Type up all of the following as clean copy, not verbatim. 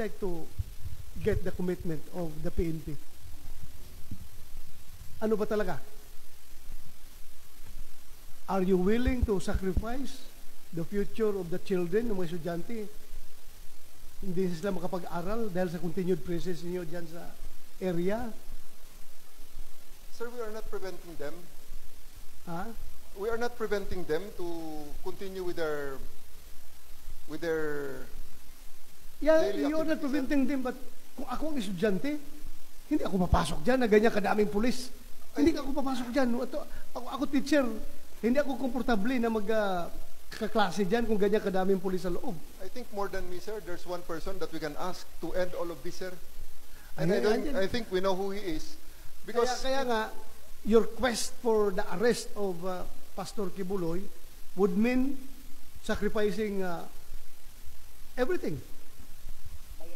like to get the commitment of the PNP. Ano ba talaga? Are you willing to sacrifice the future of the children ng mga estudyante? Hindi sila makapag-aral dahil sa continued presence niyo dyan sa area? Sir, we are not preventing them. Ha? We are not preventing them to continue with their Yeah, daily you're not activities, preventing them, but kung ako ang estudyante, hindi ako papasok dyan na ganyan kadaming pulis. Hindi ako papasok dyan. Ako teacher, hindi ako komportable na magkaklase dyan kung ganyan kadaming pulis sa loob. I think more than me, sir, there's one person that we can ask to end all of this, sir. And I think we know who he is. Because Kaya nga, your quest for the arrest of Pastor Kibuloy would mean sacrificing everything.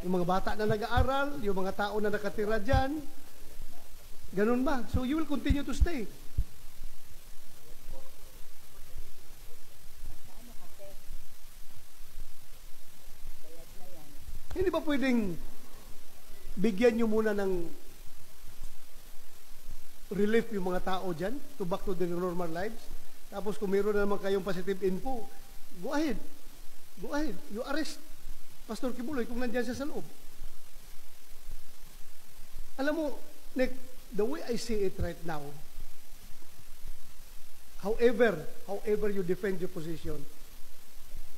Yung mga bata na nag-aaral, yung mga tao na nakatira dyan, ganun ba? So you will continue to stay. Hindi ba pwedeng bigyan nyo muna ng relief yung mga tao dyan to back to their normal lives? Tapos kung meron na naman kayong positive info, go ahead. Go ahead. You arrest Pastor Kibuloy kung nandyan siya sa loob. Alam mo, Nick, the way I see it right now, however you defend your position,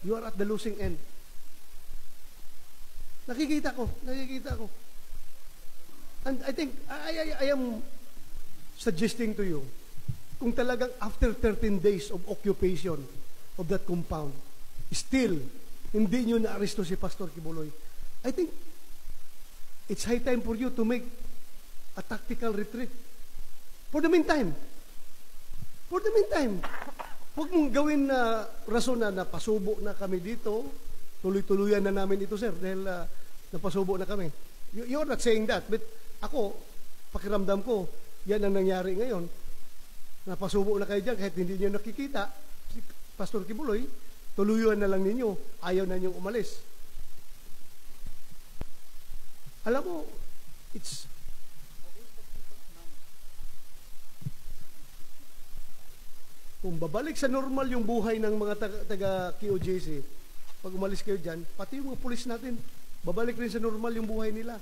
you are at the losing end. Nakikita ko. And I think, I am suggesting to you, kung talagang after 13 days of occupation of that compound, still, hindi nyo na-aresto si Pastor Kibuloy, I think, it's high time for you to make a tactical retreat. For the meantime, huwag mong gawin na rason na napasubo na kami dito, tuloy-tuluyan na namin ito, sir, dahil napasubo na kami. You're not saying that, but ako, pakiramdam ko, yan ang nangyari ngayon. Napasubo na kayo dyan kahit hindi nyo nakikita. Si Pastor Kibuloy, tuluyan na lang ninyo. Ayaw na ninyong umalis. Alam mo, it's kung babalik sa normal yung buhay ng mga taga QJC, pag umalis kayo dyan, pati yung mga pulis natin, babalik rin sa normal yung buhay nila.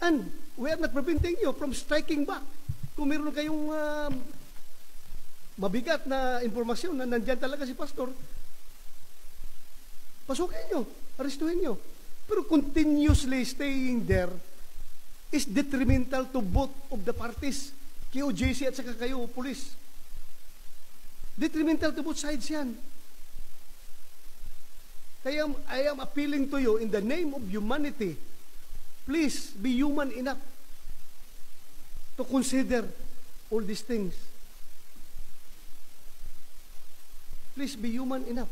And we are not preventing you from striking back. Kung meron kayong mabigat na informasyon na nandyan talaga si Pastor, pasukin nyo, arestuhin nyo. Pero continuously staying there is detrimental to both of the parties, QJC at saka kayo, pulis. Detrimental to both sides yan. Kaya I am appealing to you in the name of humanity, please be human enough to consider all these things. Please be human enough.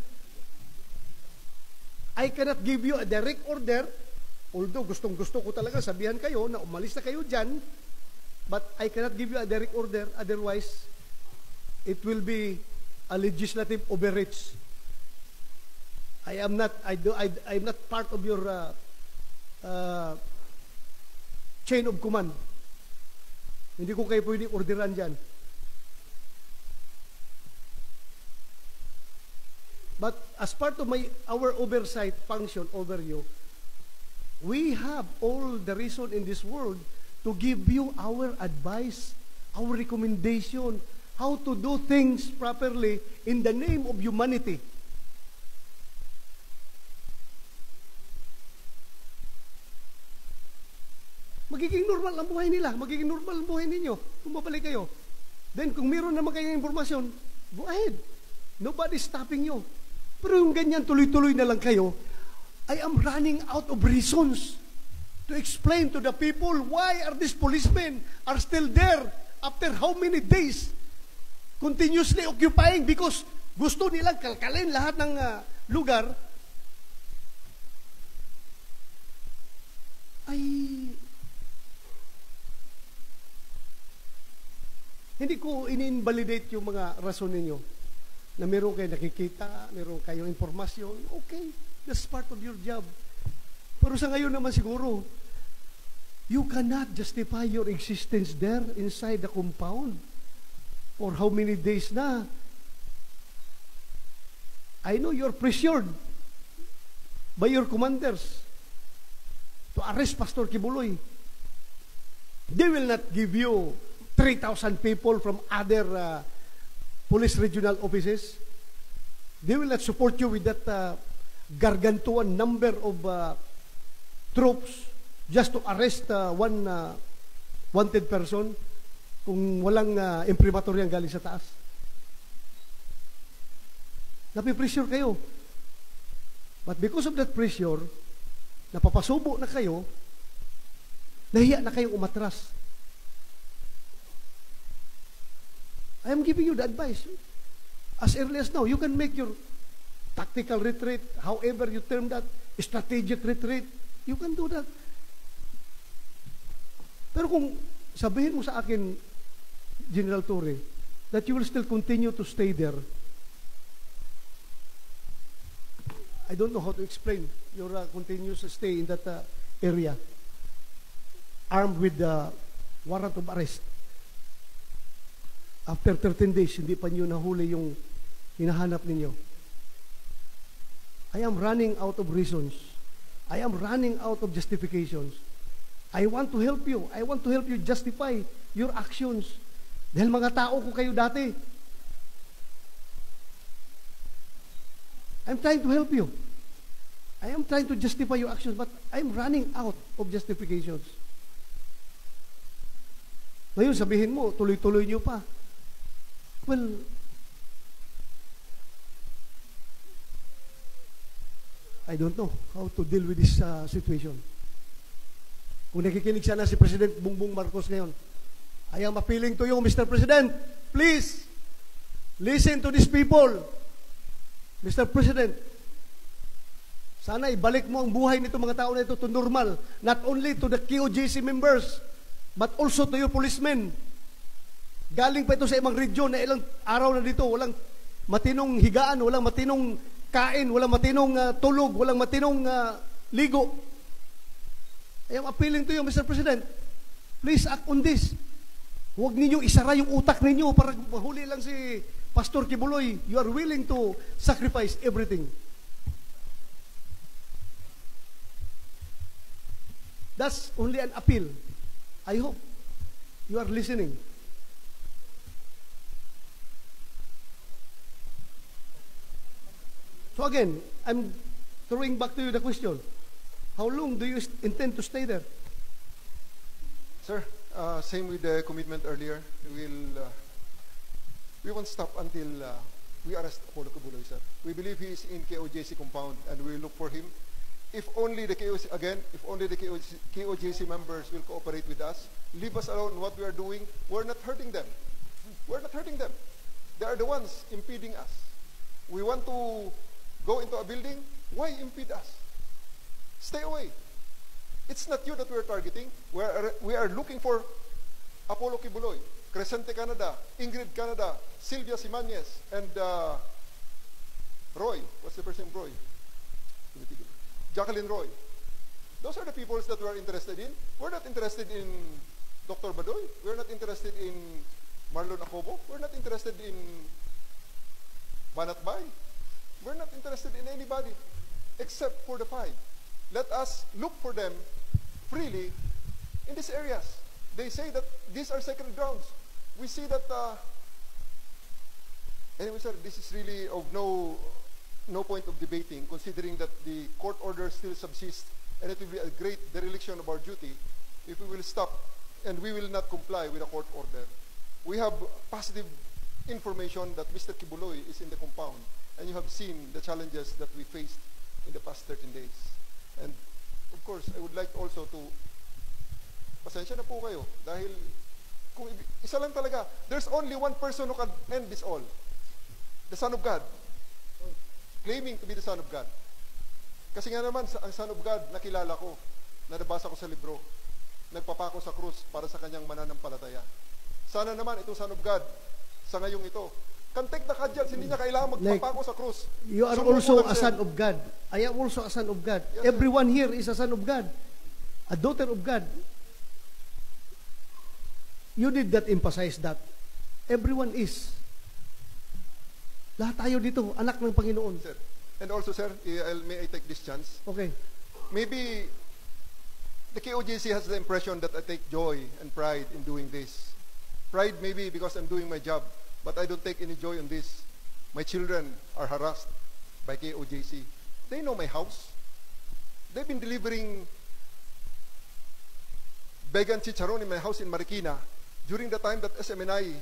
I cannot give you a direct order, although gustong-gusto ko talaga sabihan kayo na umalis na kayo dyan, but I cannot give you a direct order, otherwise it will be a legislative overreach. I'm not part of your chain of command. Hindi ko kayo pwedeng orderan dyan. But as part of our oversight function over you, we have all the reason in this world to give you our advice, our recommendation, how to do things properly in the name of humanity. Magiging normal ang buhay nila, magiging normal ang buhay ninyo kung mabalik kayo. Then kung meron naman kayong impormasyon, go ahead. Nobody's stopping you. Pero yung ganyan tuloy-tuloy na lang kayo, I am running out of reasons to explain to the people why are these policemen are still there after how many days continuously occupying because gusto nilang kalkalin lahat ng lugar. Hindi ko in-invalidate yung mga rason ninyo na meron kayo nakikita, meron kayong informasyon. Okay, that's part of your job. Pero sa ngayon naman siguro, you cannot justify your existence there inside the compound for how many days na. I know you're pressured by your commanders to arrest Pastor Kibuloy. They will not give you 3,000 people from other police regional offices. They will not support you with that gargantuan number of troops just to arrest one wanted person kung walang imprimatur yang galing sa taas. Napipressure kayo. But because of that pressure, napapasubo na kayo, nahiya na kayong umatras. I am giving you the advice. As early as now, you can make your tactical retreat, however you term that, strategic retreat, you can do that. Pero kung sabihin mo sa akin, General Torre, that you will still continue to stay there, I don't know how to explain your continuous stay in that area, armed with the warrant of arrest. After 13 days, hindi pa niyo nahuli yung hinahanap ninyo. I am running out of reasons. I am running out of justifications. I want to help you. I want to help you justify your actions. Dahil mga tao ko kayo dati. I'm trying to help you. I am trying to justify your actions, but I'm running out of justifications. Ngayon, sabihin mo, tuloy-tuloy niyo pa. Well, I don't know how to deal with this situation. Kung nakikinig sana si President Bongbong Marcos ngayon, I am appealing to you, Mr. President, please, listen to these people. Mr. President, sana ibalik mo ang buhay nito mga tao na ito to normal, not only to the KOJC members, but also to your policemen. Galing pa ito sa ibang region na ilang araw na dito, walang matinong higaan, walang matinong kain, walang matinong tulog, walang matinong ligo. I am appealing to you, Mr. President, please act on this. Huwag ninyo isara yung utak ninyo para mahuli lang si Pastor Kibuloy. You are willing to sacrifice everything. That's only an appeal. I hope you are listening. So again, I'm throwing back to you the question. How long do you intend to stay there? Sir, same with the commitment earlier. We won't stop until we arrest Apollo Kibuloy, sir. We believe he is in KOJC compound and we will look for him. If only the KOJC members will cooperate with us, leave us alone in what we are doing, we're not hurting them. We're not hurting them. They are the ones impeding us. We want to go into a building, why impede us? Stay away. It's not you that we're targeting. We are looking for Apollo Kibuloy, Crescente Canada, Ingrid Canada, Sylvia Simanes, and Roy. What's the first name? Roy. Jacqueline Roy. Those are the people that we are interested in. We're not interested in Dr. Badoy. We're not interested in Marlon Acobo. We're not interested in Banat Bay. We're not interested in anybody except for the 5. Let us look for them freely in these areas. They say that these are sacred grounds. We see that anyway, sir, this is really of no point of debating, considering that the court order still subsists, and it will be a great dereliction of our duty if we will stop and we will not comply with the court order. We have positive information that Mr. Kibuloy is in the compound, and you have seen the challenges that we faced in the past 13 days. And of course, I would like also to, pasensya na po kayo, dahil kung isa lang talaga, there's only one person who can end this all. The Son of God. Claiming to be the Son of God. Kasi nga naman, ang Son of God, nakilala ko, na nabasa ko sa libro, nagpapako sa krus para sa kanyang mananampalataya. Sana naman, itong Son of God, sa ngayong ito, can take the kadyals. Hindi niya kailangan magpapako sa krus. You are Sumuko also lang a siya. son of God. I am also a son of God. Yes, sir. Everyone here is a son of God. A daughter of God. You did not emphasize that. Everyone is. Lahat tayo dito, anak ng Panginoon. Sir. And also, sir, may I take this chance? Okay. Maybe the KOJC has the impression that I take joy and pride in doing this. Pride maybe because I'm doing my job, but I don't take any joy in this. My children are harassed by KOJC. They know my house. They've been delivering vegan chicharon in my house in Marikina during the time that the SMNI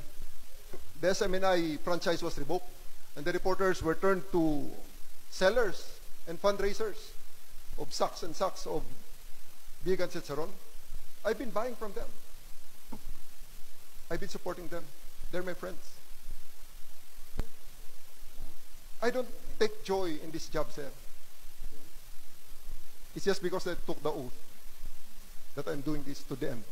franchise was revoked, and the reporters were turned to sellers and fundraisers of sacks and sacks of vegan chicharon. I've been buying from them. I've been supporting them. They're my friends. I don't take joy in this job, sir. It's just because I took the oath that I'm doing this to the end.